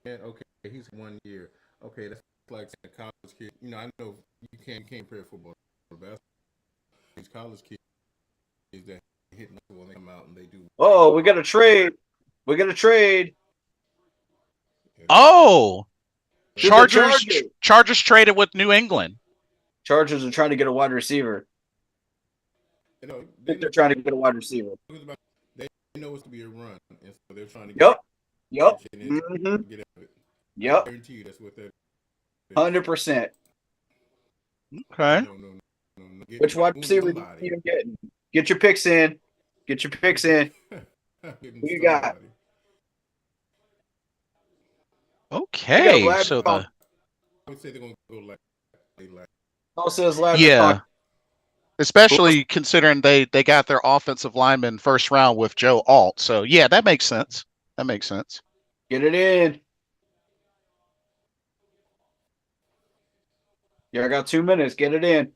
okay, he's 1 year. Okay, that's like saying a college kid. I know you can't compare football to basketball. These college kids that hit when they come out and they do Oh, we got a trade. We got a trade Oh, to the Chargers. Chargers. Chargers traded with New England. Chargers are trying to get a wide receiver. I they think know they're trying to get a wide receiver. they know it's to be a run, and so they're trying to Yep. Yep. get you and Mm-hmm. get out of it. I Yep. guarantee you that's what that is. 100%. Okay. No. Which wide receiver do you get? Get your picks in. Get your picks in. Who you got? Okay, so the I would say they're gonna go like Also says Lab yeah, especially considering they got their offensive lineman first round with Joe Alt. So yeah, that makes sense. That makes sense. Get it in. Yeah, I got 2 minutes. Get it in.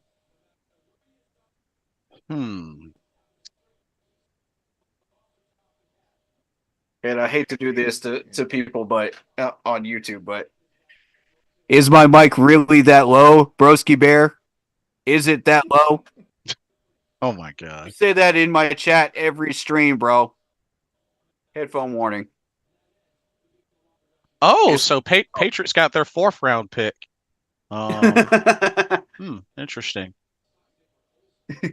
And I hate to do this to people, but on YouTube, but is my mic really that low, Broski Bear? Is it that low? Oh my god. I say that in my chat every stream, bro. Headphone warning. Oh, so Patriots got their 4th round pick. Interesting.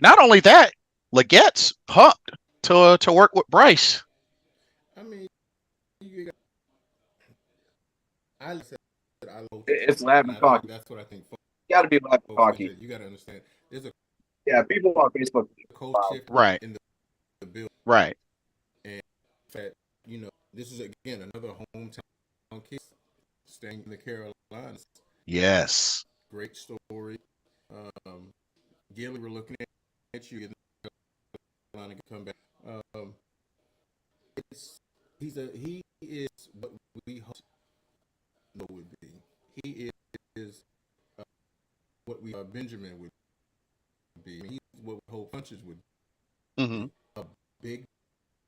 Not only that, Legette's pumped to work with Bryce. I mean, it's Lab and Cocky. That's what I think. Got to be Lab and Cocky. You got to understand. There's a people on Facebook. Right. The bill. Right. And that this is again another hometown kid staying in the Carolinas. Yes. Great story. Gilly, we're looking at you in the Carolina to come back. He is what we hope would be. He is what we Benjamin would be. He's what we hope Punches would be. Mm-hmm. A big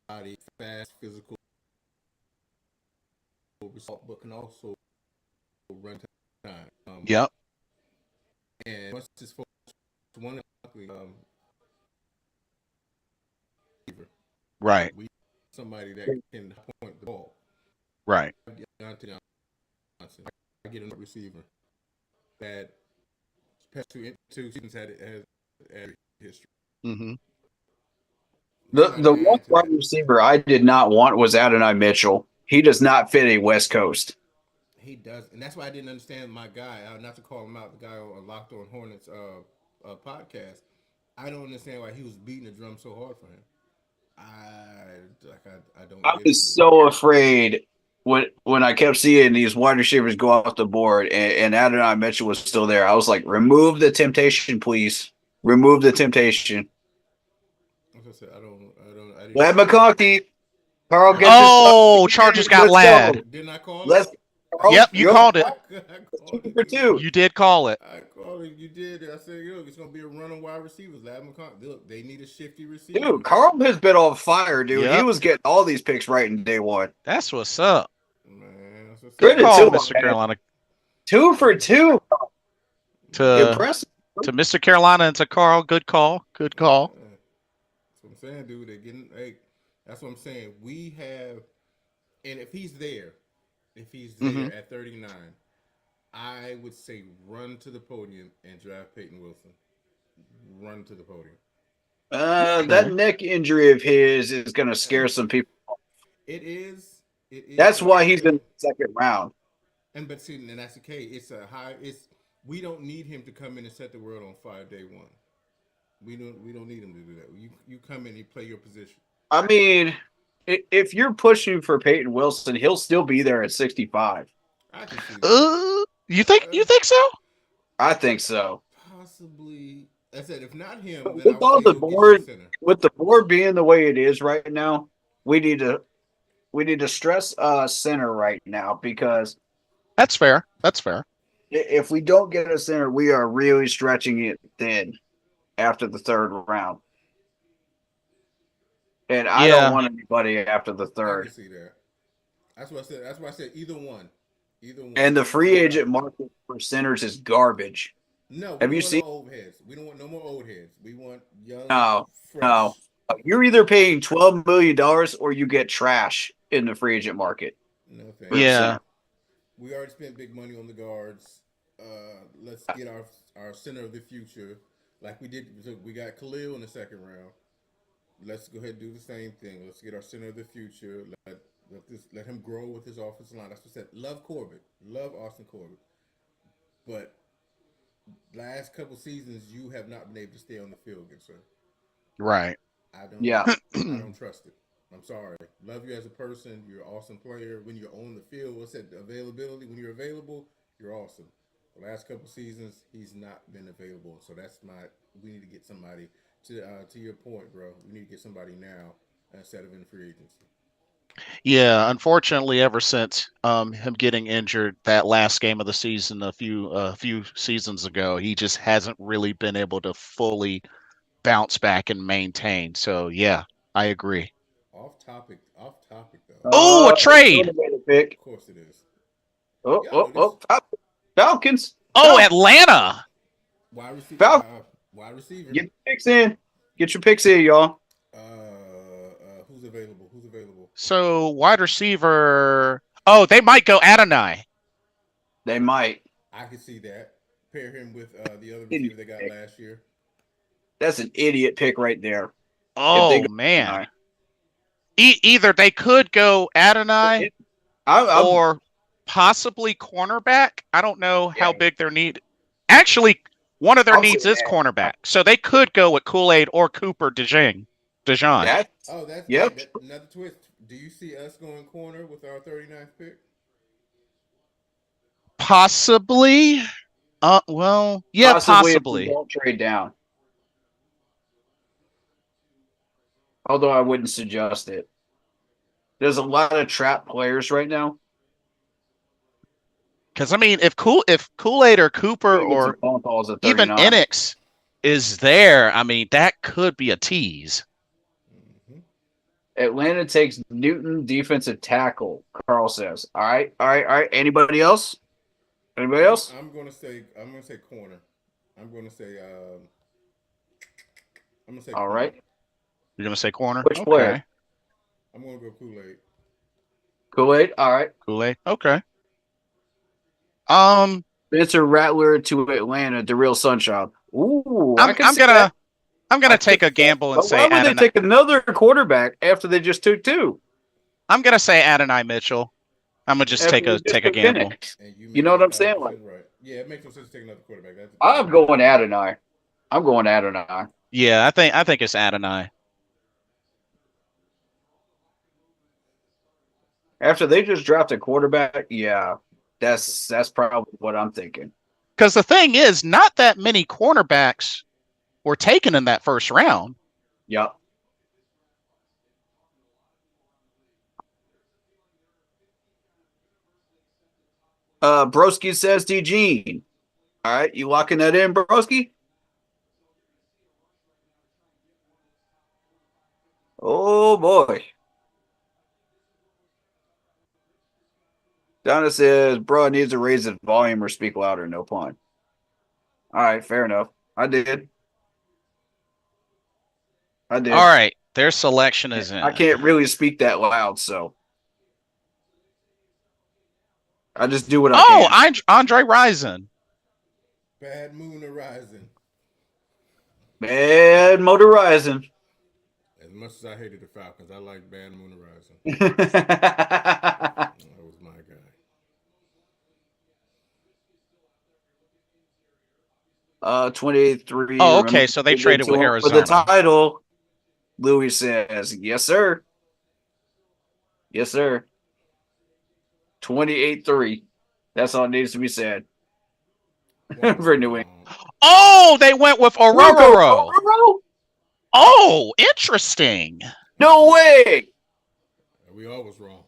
body, fast, physical, but can also run time. Yep. And what's his focus? One right. Somebody that can point the ball. Right. I get a receiver that past two seasons has history. Mm-hmm. The one wide receiver I did not want was Adonai Mitchell. He does not fit a West Coast. He does, and that's why I didn't understand my guy. Not to call him out, the guy on Locked On Hornets podcast. I don't understand why he was beating the drum so hard for him. I don't. I was so afraid when I kept seeing these wide receivers go off the board and Adonai Mitchell was still there. I was like, remove the temptation, please. Remove the temptation. Like I said, I didn't. Lad McConkey. Carl gets Chargers got Lad. Didn't I call it? Yep, you called it. 2 for 2. You did call it. I called it. You did. I said, look, it's going to be a run on wide receivers. Lad McConkey. Look, they need a shifty receiver. Dude, Carl has been on fire, dude. Yep. He was getting all these picks right in day one. That's what's up. Man, that's good call, Mr. Carolina. 2 for 2. Impressive. To Mr. Carolina and to Carl, good call. Good call. Yeah. That's what I'm saying, dude. They're getting. Hey, that's what I'm saying. We have, and if he's there at 39, I would say run to the podium and draft Peyton Wilson. Run to the podium. That neck injury of his is going to scare some people. It is. That's why he's in the second round. And that's okay. We don't need him to come in and set the world on fire day one. We don't need him to do that. You come in and you play your position. I mean, if you're pushing for Peyton Wilson, he'll still be there at 65. I can see that. You think so? I think so. Possibly. I said if not him, with all the board, with the board being the way it is right now, we need to stress center right now because that's fair. That's fair. If we don't get a center, we are really stretching it thin after the third round. And I don't want anybody after the third. I can see that. That's what I said. That's why I said either one. Either one. And the free Either agent option. market for centers is garbage. No, we Have don't you want seen? no old heads. We don't want no more old heads. We want young, No, no. fresh. You're either paying $12 million or you get trash in the free agent market. No For a thanks. Yeah. center. We already spent big money on the guards. Let's get our center of the future, like we did. So we got Khalil in the second round. Let's go ahead and do the same thing. Let's get our center of the future. Let him grow with his offensive line. That's what I said. Love Corbett. Love Austin Corbett. But last couple seasons, you have not been able to stay on the field against her. Right. I don't. Yeah. I don't trust it. I'm sorry. Love you as a person. You're an awesome player. When you're on the field, what's that availability? When you're available, you're awesome. The last couple seasons, he's not been available. So that's my. We need to get somebody to your point, bro. We need to get somebody now instead of in free agency. Yeah, unfortunately, ever since him getting injured that last game of the season a few seasons ago, he just hasn't really been able to fully bounce back and maintain. So yeah, I agree. Off topic though. Oh, a trade. Pick. Of course it is. Oh, Y'all know this. Falcons. Oh, Falcons. Atlanta. Wide receiver. Fal- Wide receiver. Get your picks in. Get your picks in, y'all. Who's available? Who's available? So wide receiver. Oh, they might go Adonai. They might. I can see that. Pair him with the other receiver they got last year. That's an idiot pick right there. Oh go man. Adonai. Either they could go Adonai I'm or possibly cornerback. I don't know how Yeah. big their need. Actually, one of their I'll needs say is that. cornerback, so they could go with Kool-Aid or Cooper DeJean. That's Oh, that's Yep. another twist. Do you see us going corner with our 39th pick? Possibly. Well, yeah, possibly if we possibly. don't trade down. Although I wouldn't suggest it. There's a lot of trap players right now. Because I mean, if Kool-Aid or Cooper Get some or phone calls at even 39. Enix is there, I mean, that could be a tease. Mm-hmm. Atlanta takes Newton defensive tackle, Carl says. All right. Anybody else? Anybody else? I'm gonna say corner. I'm gonna say All corner. right. You're gonna say corner? Which player? I'm gonna go Kool-Aid. Kool-Aid. All right. Kool-Aid. Okay. Spencer Rattler to Atlanta, the real sunshine. Ooh, I'm gonna I take a could- gamble and But say why would they Adonai. take another quarterback after they just took two? I'm gonna say Adonai Mitchell. I'm gonna just After take they a just take a took gamble. Penix. And You know what I'm saying? 100% right. Yeah, it makes no sense to take another quarterback. I'm going Adonai. I'm going Adonai. Yeah, I think it's Adonai. After they just dropped a quarterback, yeah, that's probably what I'm thinking. Because the thing is, not that many cornerbacks were taken in that first round. Yep. Broski says to Gene. All right, you locking that in, Broski? Oh boy. Donna says, bro, it needs to raise its volume or speak louder, no pun. All right, fair enough. I did. All right, their selection is in. I can't really speak that loud, so I just do what I can. Andre Rison. Bad Moon Horizon. Bad motorizing. As much as I hated the Falcons, I like Bad Moon Horizon. uh, That was my guy. 23. Oh, okay, so they traded with for the Arizona. title. Louis says, yes, sir. Yes, sir. 28-3. That's all needs to be said. For New England. Oh, they went with Ororo. Ororo? Oh, interesting. No way. We all was wrong.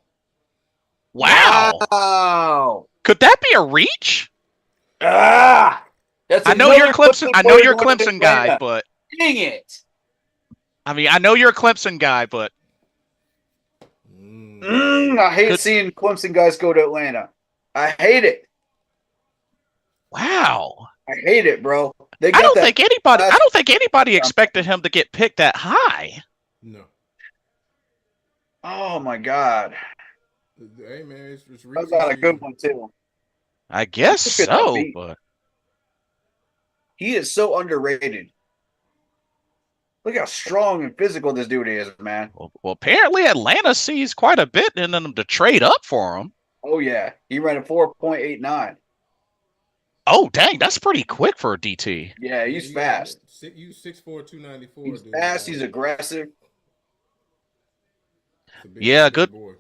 Wow. Wow. Could that be a reach? Ah, that's I know you're another Clemson. I know player you're going to Clemson guy, Atlanta. but Dang it. I mean, I know you're a Clemson guy, but I hate Could- seeing Clemson guys go to Atlanta. I hate it. Wow. I hate it, bro. They I got don't that. think anybody. I last- don't think anybody expected him to get picked that high. No. Oh my god, Hey man, it's that recency. got a good one too. I guess Look at that so, beat. but He is so underrated. Look how strong and physical this dude is, man. well, apparently Atlanta sees quite a bit in them to trade up for him. Oh yeah, he ran a 4.89. Oh, dang, that's pretty quick for a DT. Yeah, he's fast. You 6'4", 294. He's dude. fast. He's aggressive. It's a big- Yeah, big good. boy.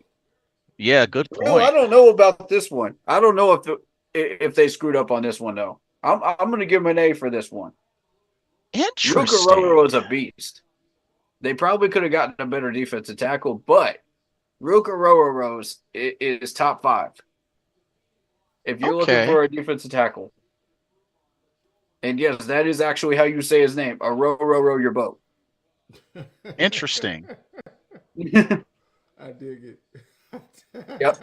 Yeah, good Well, I point. don't know about this one. I don't know if they screwed up on this one though. I'm going to give him an A for this one. Interesting. Ruka is a beast. They probably could have gotten a better defensive tackle, but Ruka Rose is top 5. If you're looking Okay. for a defensive tackle, and yes, that is actually how you say his name. A row your boat. Interesting. I dig it. Yep.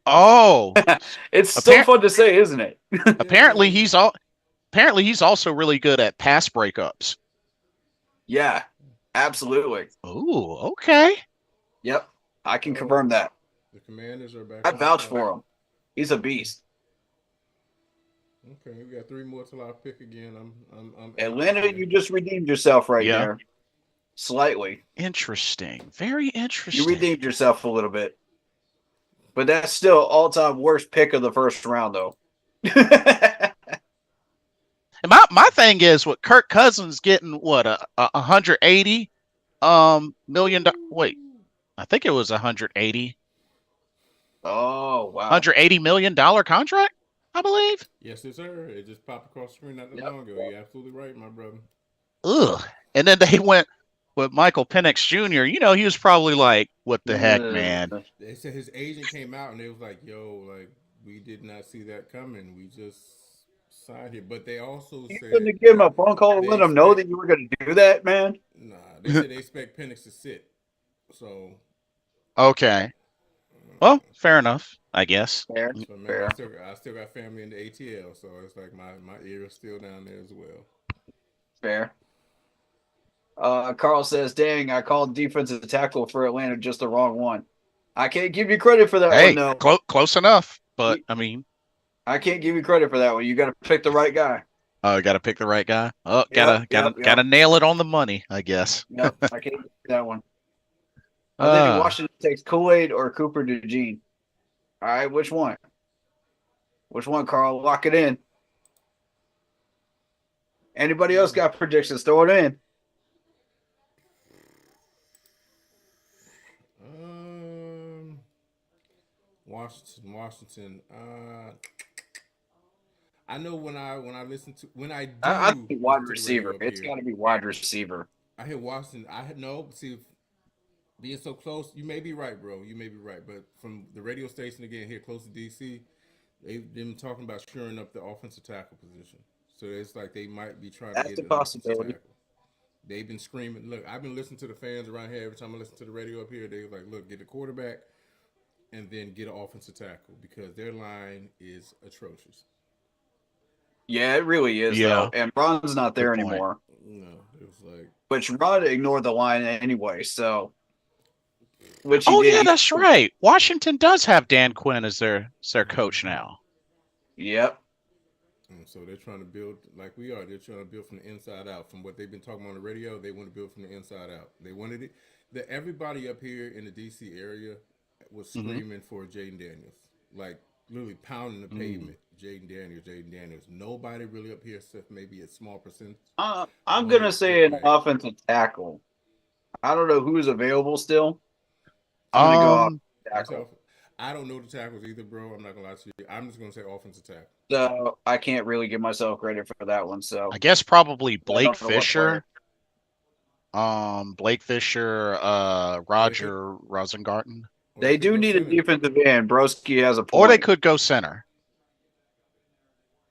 Oh, It's so fun to say, isn't it? apparently he's also really good at pass breakups. Yeah, absolutely. Ooh, okay. Yep, I can confirm that. The Commanders are back. I vouch for him. He's a beast. Okay, we got 3 more till I pick again. I'm Atlanta, you just redeemed yourself right Yeah. there. Slightly. Interesting. Very You interesting. redeemed yourself a little bit. But that's still all-time worst pick of the first round, though. And my thing is, what Kirk Cousins getting what a 180 million. Wait, I think it was 180 Oh, wow. $180 million contract, I believe. Yes, sir. It just popped across the screen not that Yep. long ago. You're absolutely right, my brother. Ugh. And then they went with Michael Penix Jr. You know, he was probably like, "What the heck, man?" They said his agent came out and they was like, "Yo, like we did not see that coming. We just signed here." But they also You said couldn't give him a phone call and they let him know expect- that you were going to do that, man? Nah, they said they expect Penix to sit. So, Okay. Well, fair enough, I guess. Fair. so man, Fair. I still got family in the ATL, so it's like my ear is still down there as well. Fair. Carl says, dang, I called defensive tackle for Atlanta just the wrong one. I can't give you credit for that Hey, one, no. close enough. But I mean, I can't give you credit for that one. You got to pick the right guy. got to pick the right guy. Oh, Yep, gotta nail it on the money, I guess. Yep, I can't do that one. I think Washington takes Kool-Aid or Cooper DeJean. All right, which one? Which one, Carl? Lock it in. Anybody else got predictions? Throw it in. Washington. I know when I listen to I think listen wide to the receiver. radio up It's here, got to be wide receiver. I hear Washington. See, being so close, you may be right, bro. You may be right, but from the radio station again here close to DC, they've been talking about shoring up the offensive tackle position. So it's like they might be trying That's to a get an offensive possibility. tackle. They've been screaming. Look, I've been listening to the fans around here. Every time I listen to the radio up here, they like, look, get a quarterback and then get an offensive tackle because their line is atrocious. Yeah, it really is, Yeah. though. And Ron's not there Good point. anymore. No, it was like Which Ron ignored the line anyway, so. Which he Oh did. yeah, that's right. Washington does have Dan Quinn as their coach now. Yep. and so they're trying to build like we are. They're trying to build from the inside out. From what they've been talking on the radio, they want to build from the inside out. They wanted it. That everybody up here in the DC area was screaming for Jaden Daniels, like literally pounding the pavement. Jaden Daniels. Nobody really up here, except maybe a small percentage. I'm going to say an offensive tackle. I don't know who's available still. I'm going to go off tackle. I don't know the tackles either, bro. I'm not gonna lie to you. I'm just gonna say offensive tackle. So I can't really give myself credit for that one. So I guess probably I Blake don't know what Fisher. player. Blake Fisher, Roger Rosengarten. They do need a defensive end. Broski has a point. Or they could go center.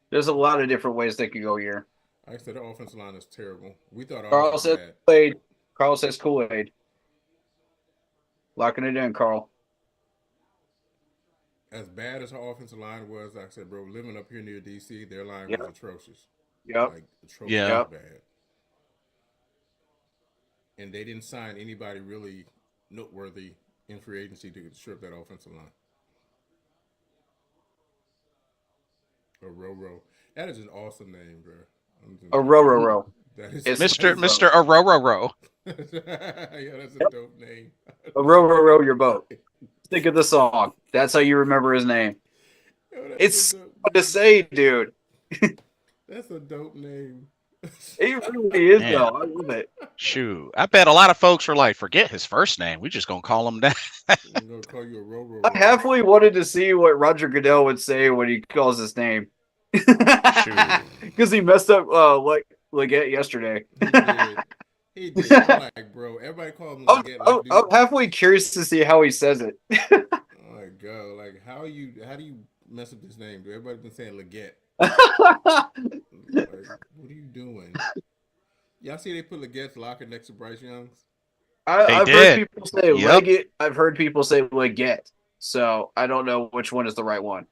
There's a lot of different ways they could go here. I said the offensive line is terrible. We thought Carl ours was says bad. Kool-Aid. Carl says Kool-Aid. Locking it in, Carl. as bad as our offensive line was, like I said, bro, living up here near DC, their line Yep. was atrocious. Yep. Like atrocious Yeah. bad. And they didn't sign anybody really noteworthy in free agency to strip that offensive line. Roro. That is an awesome name, bro. A row. That is It's Mr. Aroro. yeah, that's a dope name. A row your boat. Think of the song. That's how you remember his name. Yo, that's It's a dope, hard to say, dude. that's a dope name. It really is, Man. though. I love it. Shoot. I bet a lot of folks were like, forget his first name. We just gonna call him that. I'm gonna call you a Roro. I halfway wanted to see what Roger Goodell would say when he calls his name. Because he messed up like Leggett yesterday. He did. He did. I'm like, bro, everybody call him like, I'm halfway curious to see how he says it. oh my god, like how do you mess up this name? Dude? Everybody been saying Leggett. Like, what are you doing? Y'all see they put Leggett's locker next to Bryce Young's? I've did. heard people say Yep. Leggett. I've heard people say Leggett. So I don't know which one is the right one.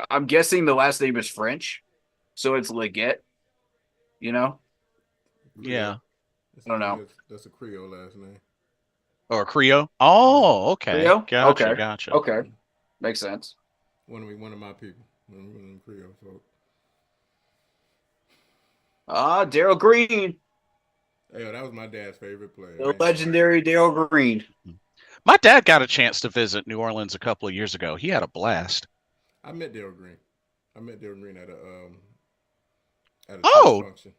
I'm guessing the last name is French, so it's Leggett. You know? Yeah. That's I don't know. That's a Creole last name. Or Creo. Oh, okay. Creo? Gotcha. Okay. Gotcha. Okay, makes sense. One of my people. One of them Creole folk. Daryl Green, Hey, that was my dad's favorite player. the legendary Daryl Green. My dad got a chance to visit New Orleans a couple of years ago. He had a blast. I met Daryl Green. I met Daryl Green at a Oh. church function.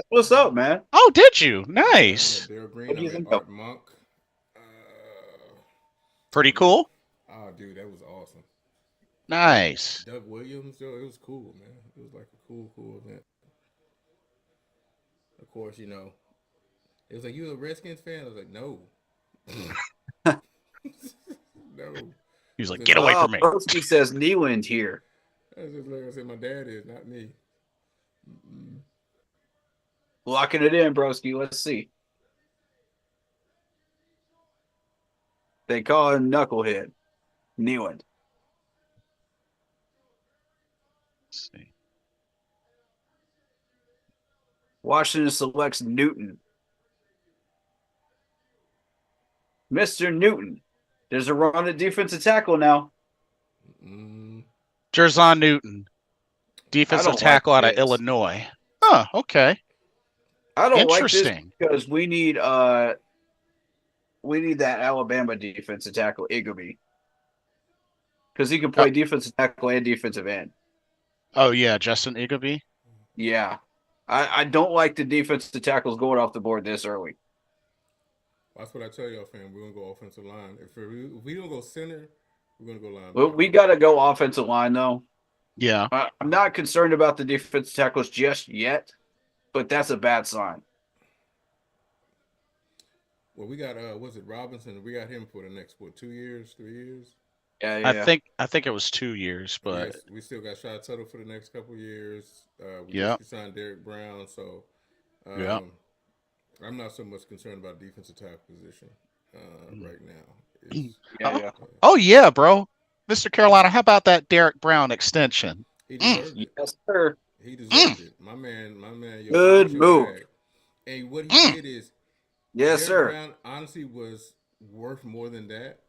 What's up, man? Oh, did you? I Nice. met Daryl Green. What do I you met think Art Monk. Pretty cool. Oh, dude, that was awesome. Nice. Doug Williams, yo, it was cool, man. It was like a cool event. Of course, you know, it was like, you a Redskins fan? I was like, no. No. He was like, get away from me. Broski says Neeland here. That's just like I said, my dad is, not me. Mm-mm. Locking it in, broski. Let's see. They call him Knucklehead. Neeland. Let's see. Washington selects Newton. Mr. Newton. There's a run at defensive tackle now. Mm. Jerzon Newton, defensive like tackle out of this. Illinois. Huh. Okay. I don't like this Interesting. because we need that Alabama defensive tackle, Igby. Because he can play defensive tackle and defensive end. Oh yeah, Justin Igby. Yeah. I don't like the defensive tackles going off the board this early. That's what I tell y'all, fam. We're gonna go offensive line. If we don't go center, we're gonna go line. Well, we got to go offensive line, though. Yeah. I'm not concerned about the defensive tackles just yet, but that's a bad sign. Well, we got was it Robinson? We got him for the next 2 years, 3 years. Yeah. I think it was 2 years, but Yes, we still got Shot Tuttle for the next couple years. We Yep. just signed Derek Brown, so Yeah. I'm not so much concerned about defensive tackle position right now. Yeah. oh yeah, bro. Mr. Carolina, how about that Derek Brown extension? He deserved it. Yes, sir. He deserved it. My man. Yo, Good watch your move. bag. And what he did is, Yes, Derek sir. Brown honestly was worth more than that,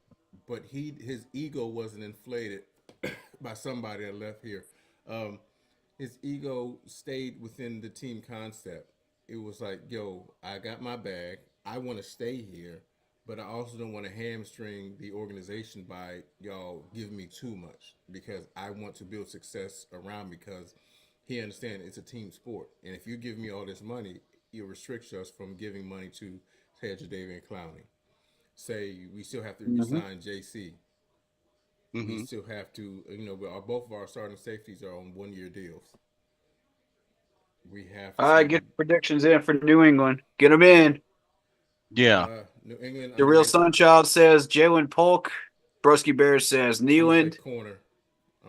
but his ego wasn't inflated by somebody that left here. His ego stayed within the team concept. It was like, yo, I got my bag. I want to stay here, but I also don't want to hamstring the organization by y'all giving me too much because I want to build success around me because he understands it's a team sport. And if you give me all this money, you restrict us from giving money to, say, Jadavian Clowney. Say we still have to resign JC. We still have to, both of our starting safeties are on 1-year deals. We have. All right, get predictions in for New England. Get them in. Yeah. New England. The Real Sunchild says Jalen Polk. Broski Bears says Neeland. Corner.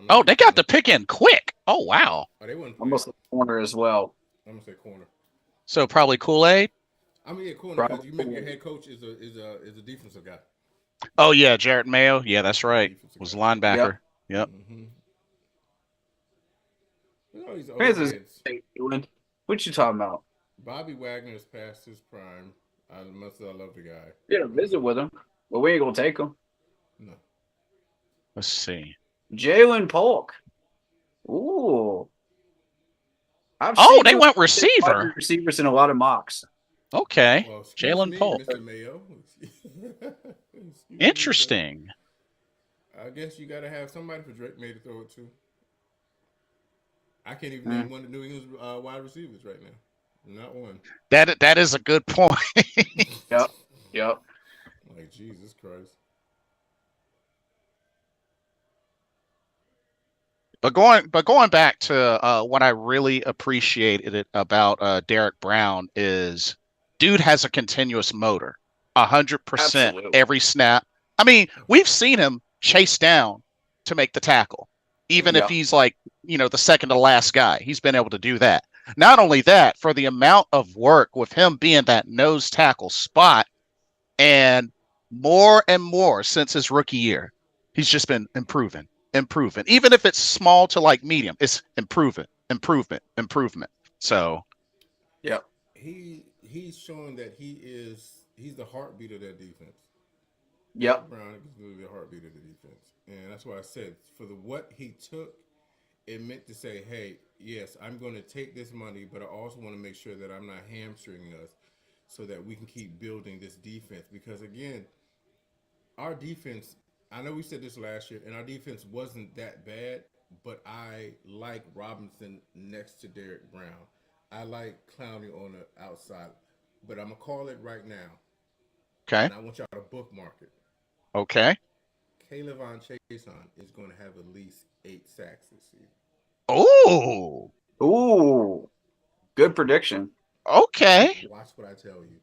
Oh, they got the pick in quick. Oh wow. Oh, they wouldn't. Almost a corner as well. I'm gonna say corner. So probably Kool-Aid. I mean, yeah, corner. Because you remember your head coach is a defensive guy. Oh yeah, Jarrett Mayo. Yeah, that's right. Defensive Was a guy. linebacker. Yep. Mm-hmm. Look at all these old Kansas heads. State, what you talking about? Bobby Wagner is past his prime. I must say I love the guy. Yeah, visit with him, but we ain't gonna take him. No. Let's see. Jalen Polk. Ooh, I've Oh, seen they him went take wide receiver. receivers in a lot of mocks. Okay. Well, excuse Jalen me, Polk. Mr. Mayo. Excuse me, Interesting. sir. I guess you got to have somebody for Drake May to throw it to. I can't even name one of New England's wide receivers right now. Not one. That is a good point. Yep, yep. Like Jesus Christ. But going back to what I really appreciated it about Derek Brown is dude has a continuous motor, 100% Absolutely. every snap. I mean, we've seen him chase down to make the tackle, even if Yeah. he's like the second to last guy. He's been able to do that. Not only that, for the amount of work with him being that nose tackle spot, and more since his rookie year, he's just been improving. Even if it's small to like medium, it's improvement. So Yep. He's showing that he's the heartbeat of that defense. Yep. Brown is literally the heartbeat of the defense, and that's why I said for what he took, it meant to say, hey, yes, I'm going to take this money, but I also want to make sure that I'm not hamstringing us, so that we can keep building this defense. Because again, our defense, I know we said this last year, and our defense wasn't that bad, but I like Robinson next to Derek Brown. I like Clowney on the outside, but I'm going to call it right now, okay, and I want y'all to bookmark it. okay, Kayvon Chason is going to have at least 8 sacks this season. oh, Ooh, good prediction. okay. Watch what I tell you,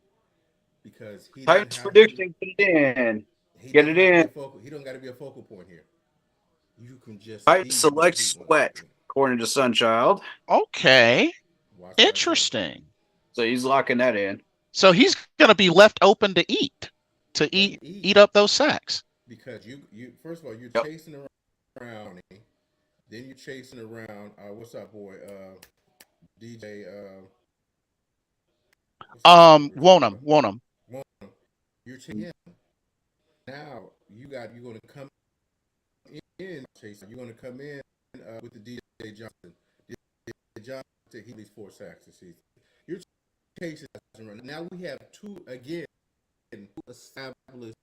because he Titans doesn't have prediction. Get it in. he Get doesn't it have to in. be a focal. He don't got to be a focal point here. You can just Titans be select what he wants Sweat, to be. according to Sunchild. Okay. Watch what I tell you. Interesting. So he's locking that in. So he's gonna be left open to eat up those sacks. Because you first of all you're Yep. chasing around, then you're chasing around. What's up, boy? DJ. Won't him. You're chasing him. Now you're going to come in chasing. You're going to come in with the DJ Johnson. DJ Johnson he leads 4 sacks this season. You're chasing around. Now we have two established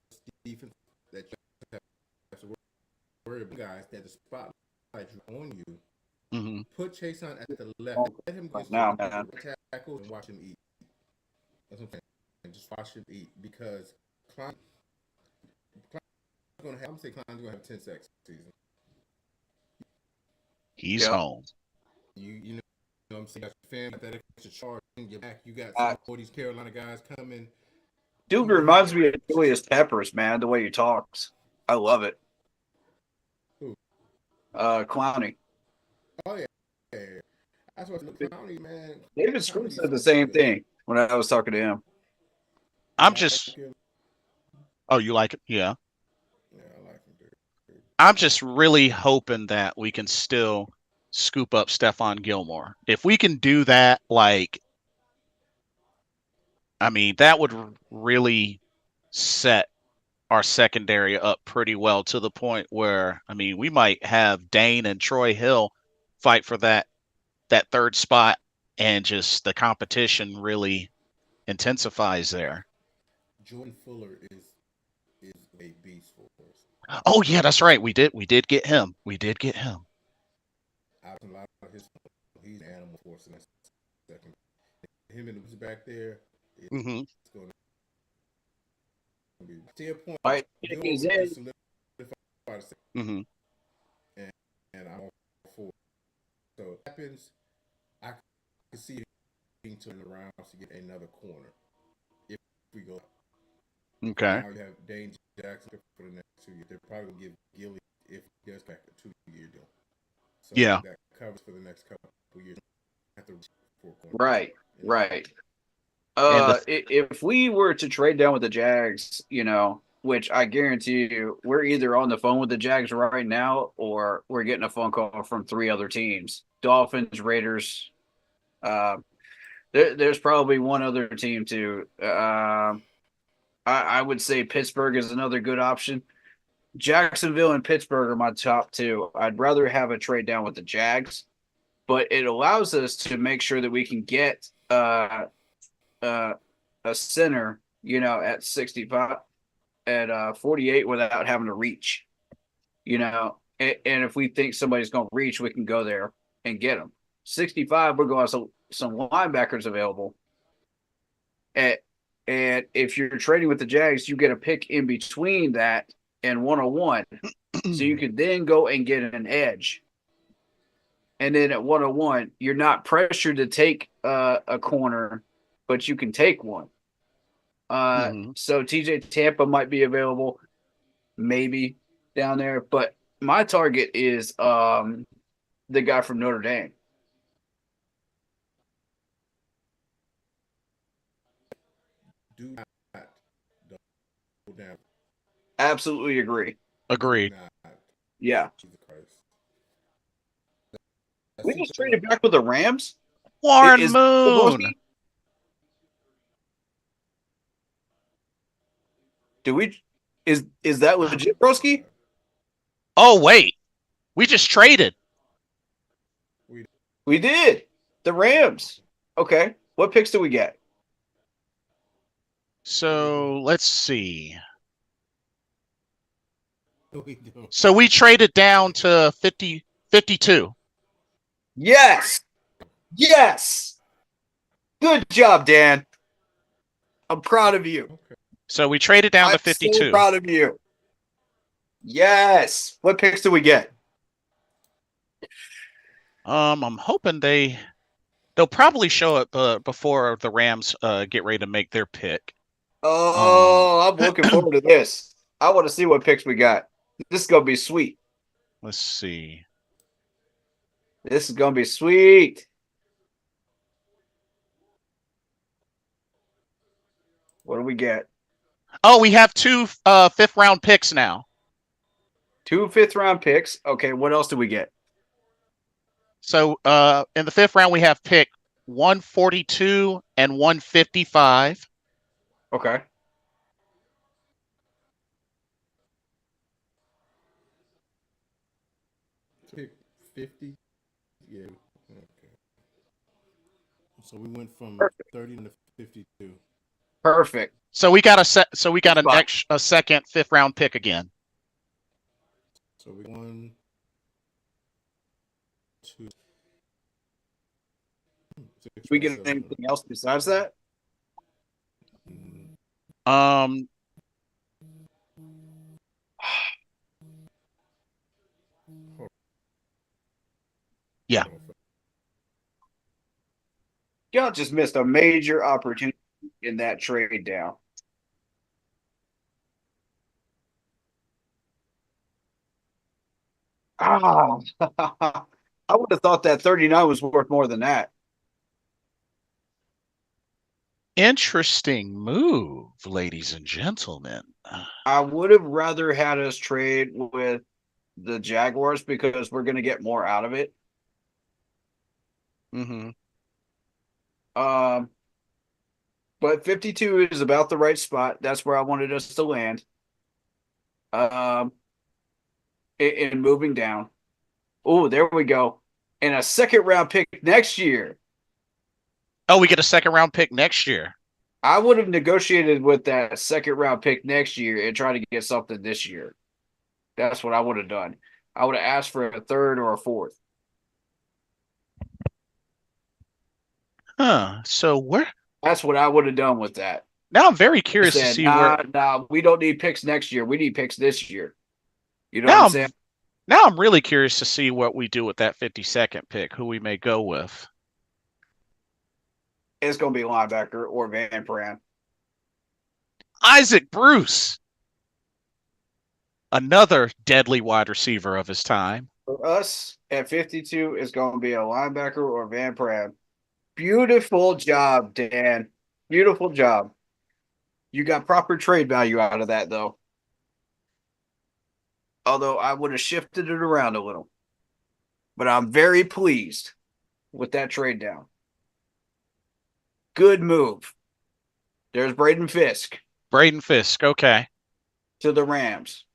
defense that you have to worry about, guys, that the spotlight on you. Mm-hmm. Put Chase on at the left. Let him get Now, some tackles and watch him eat. That's what I'm saying. And just watch him eat, because Klein's going to have. I'm saying Klein's going to have 10 sacks this season. He's home. You know what I'm saying? You got your fan, that extra charge in your back. You got all these Carolina guys coming. Dude reminds me of Julius Peppers, man. The way he talks, I love it. Who? Clowney. Oh yeah. That's what Clowney, man. David Scrooge said the same thing when I was talking to him. I'm just. Oh, you like it? Yeah. Yeah, I like him, dude. I'm just really hoping that we can still scoop up Stephon Gilmore. If we can do that, that would really set our secondary up pretty well, to the point where, we might have Dane and Troy Hill fight for that third spot, and just the competition really intensifies there. Jordan Fuller is a beast for us. Oh yeah, that's right. We did get him. Out a lot of his, he's an animal for us in that second. Him and who's back there. It's going to be to your point. Right. He's in. Mm-hmm. And I'm all for it. So it happens. I can see it being turned around to get another corner if we go. Okay. Now you have Dane Jackson for the next 2 years. They're probably going to give Gilly, if he does back, a 2-year deal. So yeah. That covers for the next couple of years. Right. If we were to trade down with the Jags, which I guarantee you, we're either on the phone with the Jags right now or we're getting a phone call from 3 other teams: Dolphins, Raiders. There's probably one other team too. I would say Pittsburgh is another good option. Jacksonville and Pittsburgh are my top two. I'd rather have a trade down with the Jags, but it allows us to make sure that we can get a center, at 65, at 48 without having to reach, and if we think somebody's going to reach, we can go there and get them. 65, we're going to have some linebackers available. And if you're trading with the Jags, you get a pick in between that and 101. So you could then go and get an edge. And then at 101, you're not pressured to take a corner, but you can take one. So TJ Tampa might be available, maybe down there. But my target is the guy from Notre Dame. Do not double down. Absolutely agree. Agreed. Not. Yeah. Jesus Christ. We just traded back with the Rams. Warren Is- Moon. Do we? Is that legit, Broski? Oh wait, we just traded. We did. The Rams. Okay. What picks do we get? So let's see. We don't. So we traded down to 52. Yes. Yes. Good job, Dan. I'm proud of you. Okay. So we traded down to I'm 52. so proud of you. Yes. What picks do we get? I'm hoping they'll probably show up before the Rams get ready to make their pick. Oh, I'm looking forward to this. I want to see what picks we got. This is going to be sweet. Let's see. This is going to be sweet. What do we get? Oh, we have 2 fifth round picks now. 2 fifth-round picks. Okay, what else do we get? So in the 5th round we have pick 142 and 155. Okay. Pick 50. Yeah. Okay. So we went from Perfect. 30 to 52. Perfect. So we got an Fine. a second 5th round pick again. So we 1, 2. Do we get anything else besides that? Um Yeah. Y'all just missed a major opportunity in that trade down. Ah, I would have thought that 39 was worth more than that. Interesting move, ladies and gentlemen. I would have rather had us trade with the Jaguars because we're going to get more out of it. Mm-hmm. But 52 is about the right spot. That's where I wanted us to land. In moving down. Oh, there we go. And a second round pick next year. Oh, we get a second round pick next year. I would have negotiated with that second round pick next year and try to get something this year. That's what I would have done. I would have asked for a third or a fourth. Huh. So That's what I would have done with that. now I'm very curious Said, to see where we don't need picks next year. We need picks this year. You know now what I'm I'm, saying? now I'm really curious to see what we do with that 52nd pick, who we may go with. It's going to be linebacker or Van Pran. Isaac Bruce. Another deadly wide receiver of his time. For us, at 52, it's going to be a linebacker or Van Pran. Beautiful job, Dan. Beautiful job. You got proper trade value out of that, though. although I would have shifted it around a little. But I'm very pleased with that trade down. Good move. There's Braden Fisk Braden Fisk. Okay. to the Rams.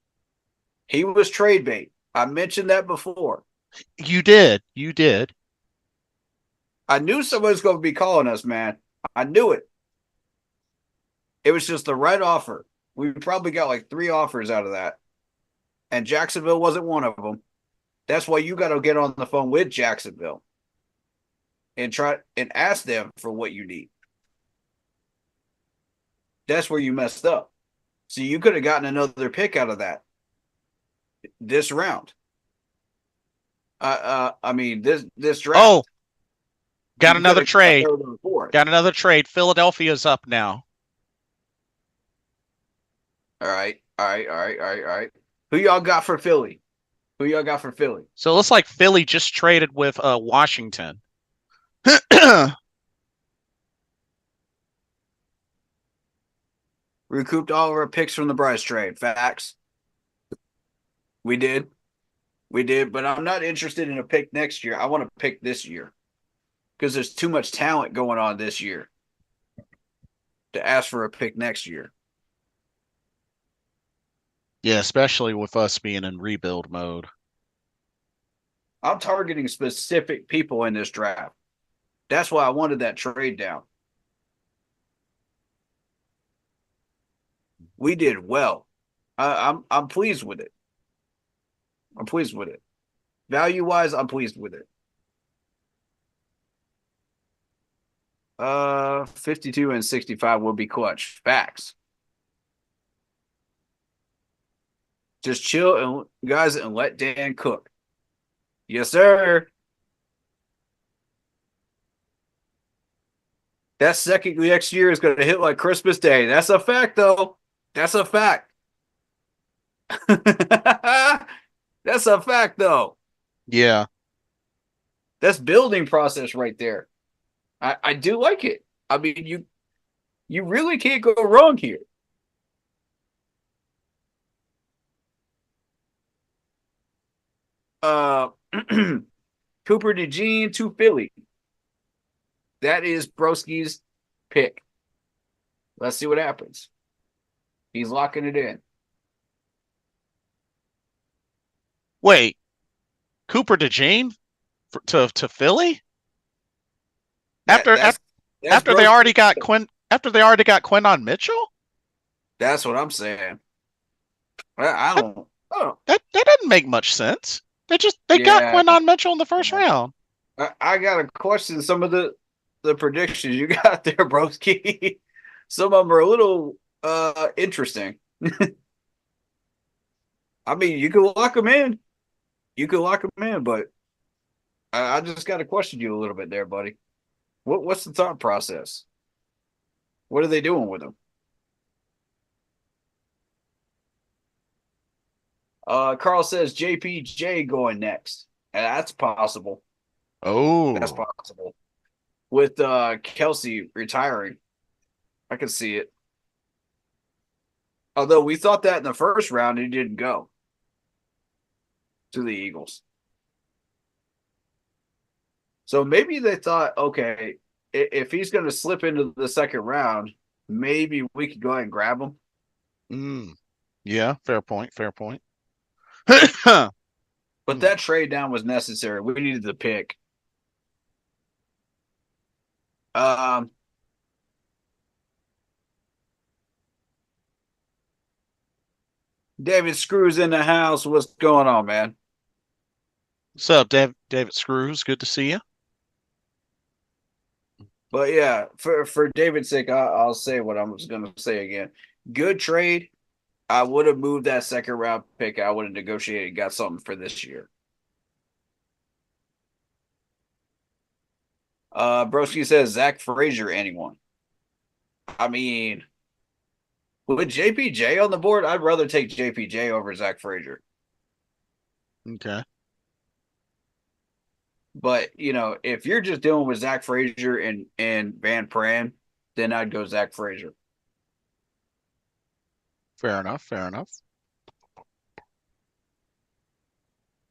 He was trade bait. I mentioned that before. You did. You did. I knew somebody was going to be calling us, man. I knew it. It was just the right offer. We probably got like 3 offers out of that. And Jacksonville wasn't one of them. That's why you got to get on the phone with Jacksonville and try and ask them for what you need. That's where you messed up. So you could have gotten another pick out of that this round. I mean this draft. Oh, got You another coulda trade. got those before. Got another trade. Philadelphia's up now. All right. Who y'all got for Philly? So it looks like Philly just traded with Washington. Recouped all of our picks from the Bryce trade. Facts. We did, but I'm not interested in a pick next year. I want to pick this year because there's too much talent going on this year to ask for a pick next year. Yeah, especially with us being in rebuild mode. I'm targeting specific people in this draft. That's why I wanted that trade down. We did well. I'm pleased with it. Value wise, I'm pleased with it. 52 and 65 will be clutch. Facts. Just chill and guys and let Dan cook. Yes, sir. That second next year is going to hit like Christmas Day. That's a fact, though. That's a fact. That's a fact, though. Yeah. That's building process right there. I do like it. I mean, you really can't go wrong here. Cooper DeJean to Philly. That is Broski's pick. Let's see what happens. He's locking it in. Wait, Cooper DeJean to Philly after That's they Broski. already got Quinn Quinton Mitchell. That's what I'm saying. I don't. That doesn't make much sense. They got Quinton Mitchell in the first round. I got to question some of the predictions you got there, Broski. Some of them are a little interesting. I mean, you could lock them in. But I just got to question you a little bit there, buddy. What's the thought process? What are they doing with them? Carl says JPJ going next. And that's possible. Oh, That's possible. With Kelsey retiring. I can see it. Although we thought that in the first round, he didn't go to the Eagles. So maybe they thought, okay, if he's going to slip into the second round, maybe we could go ahead and grab him. Yeah, fair point. But that trade down was necessary. We needed the pick. David Screws in the house. What's going on, man? What's up, David Screws? Good to see you. But yeah, for David's sake, I'll say what I was going to say again. Good trade. I would have moved that second round pick. I would have negotiated, got something for this year. Broski says Zach Frazier, anyone. I mean, with JPJ on the board, I'd rather take JPJ over Zach Frazier. Okay. But, if you're just dealing with Zach Frazier and Van Pran, then I'd go Zach Frazier. Fair enough.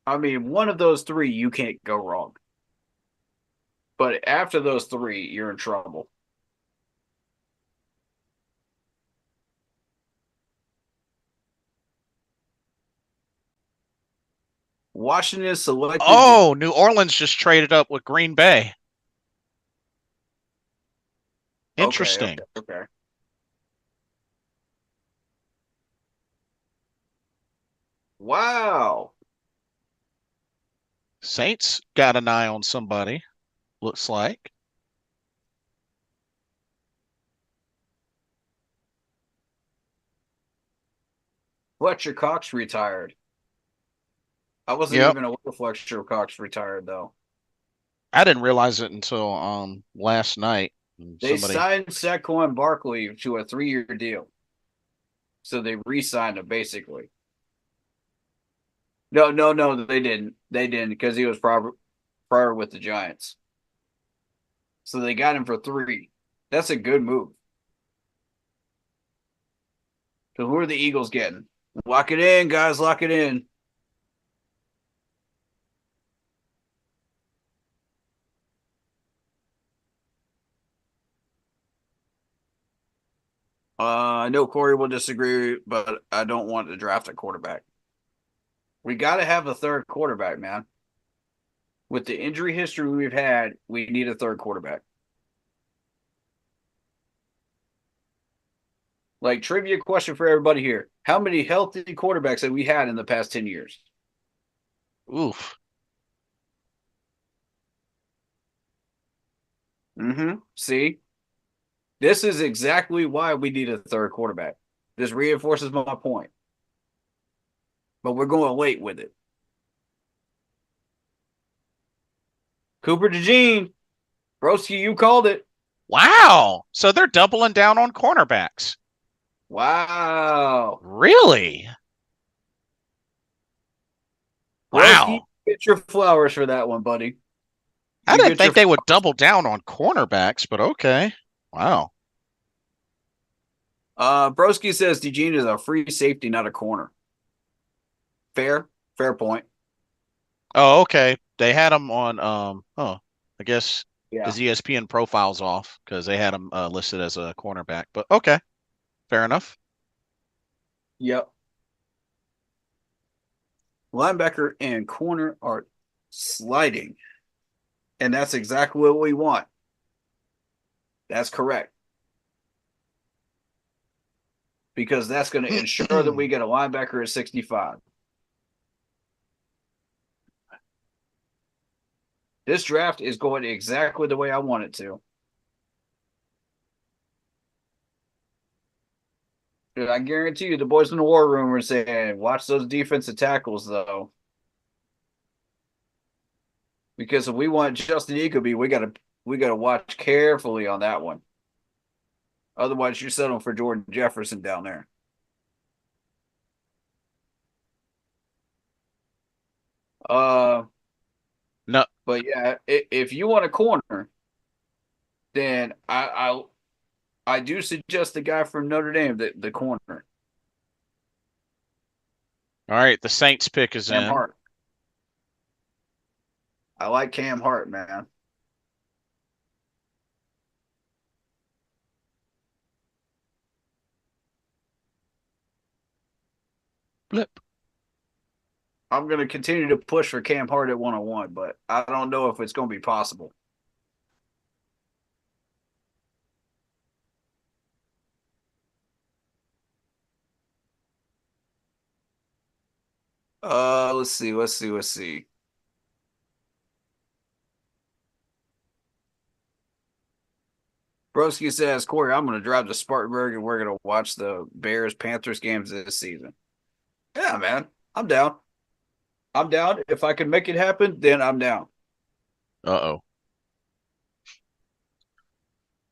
I mean, one of those three, you can't go wrong. But after those three, you're in trouble. Washington selected. Oh, New Orleans just traded up with Green Bay. Interesting. Okay. Wow. Saints got an eye on somebody, looks like. Fletcher Cox retired. I wasn't even aware Fletcher Cox retired, though. I didn't realize it until last night. They signed Saquon Barkley to a 3-year deal. So they re-signed him, basically. No, they didn't. They didn't, because he was prior with the Giants. So they got him for 3. That's a good move. So who are the Eagles getting? Lock it in, guys. Lock it in. I know Corey will disagree, but I don't want to draft a quarterback. We got to have a third quarterback, man. With the injury history we've had, we need a third quarterback. Like, trivia question for everybody here. How many healthy quarterbacks have we had in the past 10 years? Oof. See? This is exactly why we need a third quarterback. This reinforces my point. But we're going late with it. Cooper DeJean. Broski, you called it. Wow. So they're doubling down on cornerbacks. Wow. Really? Broski, Wow. get your flowers for that one, buddy. I didn't think they would double down on cornerbacks, but okay. Wow. Broski says DeJean is a free safety, not a corner. Fair point. Oh, okay. They had him on I guess Yeah. his ESPN profile's off because they had him listed as a cornerback. But okay. Fair enough. Yep. Linebacker and corner are sliding. And that's exactly what we want. That's correct. Because that's going to ensure that we get a linebacker at 65. This draft is going exactly the way I want it to. Dude, I guarantee you the boys in the war room are saying, watch those defensive tackles, though. Because if we want Justin Eckerby, we gotta watch carefully on that one. Otherwise, you're settling for Jordan Jefferson down there. No. But yeah, if you want a corner, then I do suggest the guy from Notre Dame, the corner. All right, the Saints pick is Cam in. Hart. I like Cam Hart, man. Blip. I'm going to continue to push for Cam Hart at 101, but I don't know if it's going to be possible. Let's see. Broski says, Corey, I'm going to drive to Spartanburg and we're going to watch the Bears-Panthers games this season. Yeah, man. I'm down. If I can make it happen, then I'm down. Uh-oh.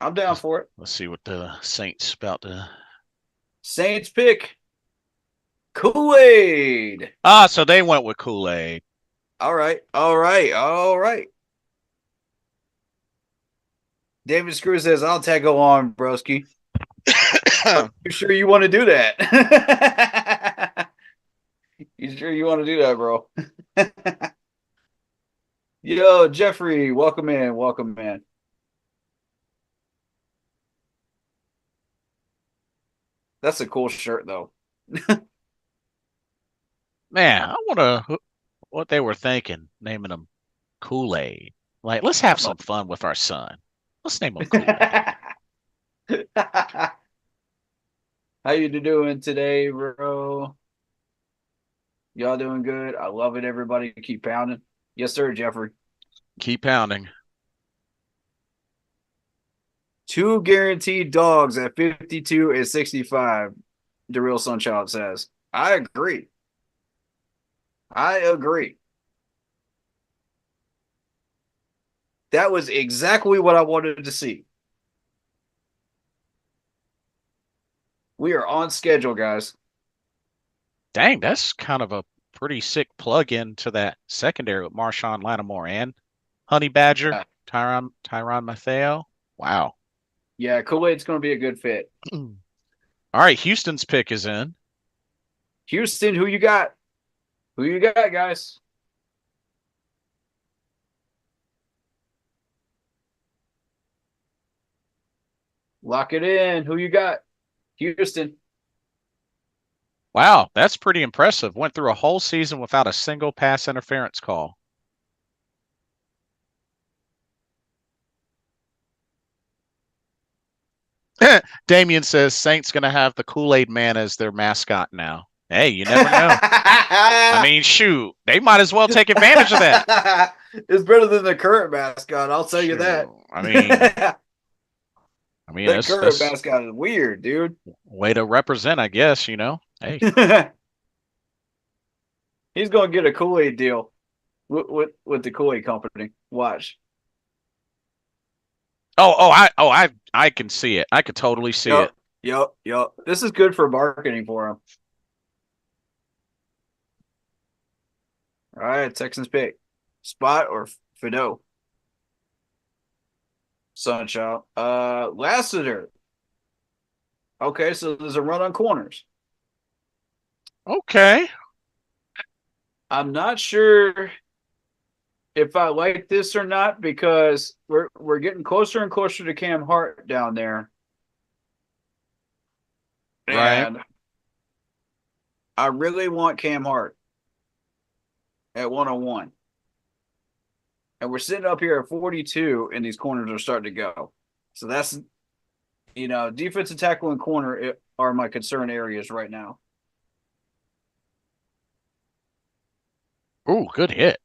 I'm down for it. Let's see what the Saints about to... Saints pick Kool-Aid. So they went with Kool-Aid. All right. David Screw says, I'll tag along, broski. You sure you want to do that? You sure you want to do that, bro? Yo, Jeffrey, welcome in. Welcome in. That's a cool shirt, though. Man, I wonder what they were thinking naming him Kool-Aid. Like, let's have some fun with our son. Let's name him Kool-Aid. How you doing today, bro? Y'all doing good? I love it. Everybody keep pounding. Yes, sir, Jeffrey. Keep pounding. 2 guaranteed dogs at 52 and 65, the real Sunchild says. I agree. I agree. That was exactly what I wanted to see. We are on schedule, guys. Dang, that's kind of a pretty sick plug-in to that secondary with Marshawn Lattimore and Honey Badger, Yeah. Tyrann Mathieu. Wow. Yeah, Kool-Aid's going to be a good fit. All right, Houston's pick is in. Houston, who you got? Who you got, guys? Lock it in. Who you got? Houston. Wow, that's pretty impressive. Went through a whole season without a single pass interference call. Damien says Saints going to have the Kool-Aid Man as their mascot now. Hey, you never know. I mean, shoot, they might as well take advantage of that. It's better than the current mascot. I'll tell you that. I mean, that current mascot is weird, dude. Way to represent, I guess. You know, hey, he's gonna get a Kool-Aid deal with the Kool-Aid company. Watch. I can see it. I could totally see it. Yep. This is good for marketing for him. All right, Texans pick. Spot or Fido? Sunchild. Lassiter. Okay, so there's a run on corners. Okay. I'm not sure if I like this or not because we're getting closer and closer to Cam Hart down there. And right. I really want Cam Hart at 101. And we're sitting up here at 42 and these corners are starting to go. So that's, defensive tackle and corner are my concern areas right now. Ooh, good hit.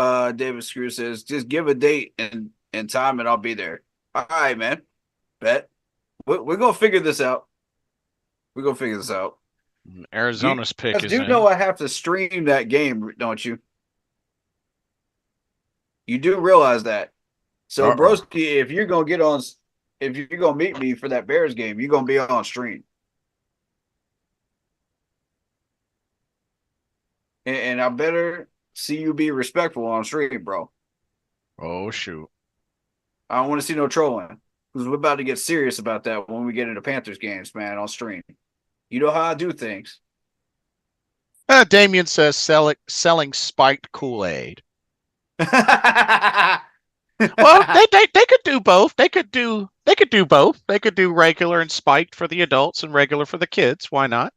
David Screw says, just give a date and time and I'll be there. All right, man. Bet. We're going to figure this out. We're going to figure this out. Arizona's pick is you in. know I have to stream that game, don't you? You do realize that. So, Broski, if you're going to meet me for that Bears game, you're going to be on stream. And I better see you be respectful on stream, bro. Oh, shoot. I don't want to see no trolling because we're about to get serious about that when we get into Panthers games, man, on stream. You know how I do things. Damien says selling spiked Kool-Aid. Well, they could do both. They could do both. They could do regular and spiked for the adults and regular for the kids. Why not?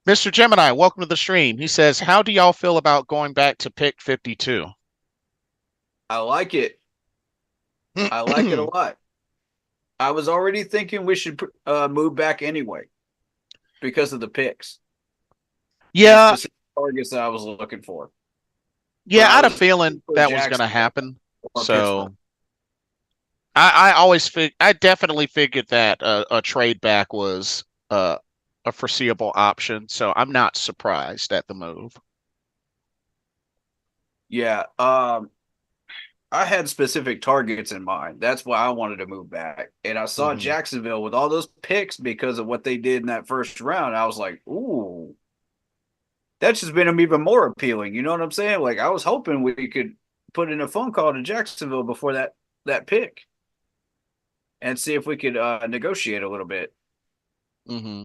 Mr. Gemini, welcome to the stream. He says, how do y'all feel about going back to pick 52? I like it. I like it a lot. I was already thinking we should move back anyway because of the picks. Yeah. Targets that I was looking for. Yeah, I had a feeling that was going to happen. So I definitely figured that a trade back was a foreseeable option. So I'm not surprised at the move. Yeah. I had specific targets in mind. That's why I wanted to move back. And I saw Jacksonville with all those picks because of what they did in that first round. I was like, ooh, that's just been even more appealing. You know what I'm saying? Like, I was hoping we could put in a phone call to Jacksonville before that pick. and see if we could negotiate a little bit. Mm-hmm.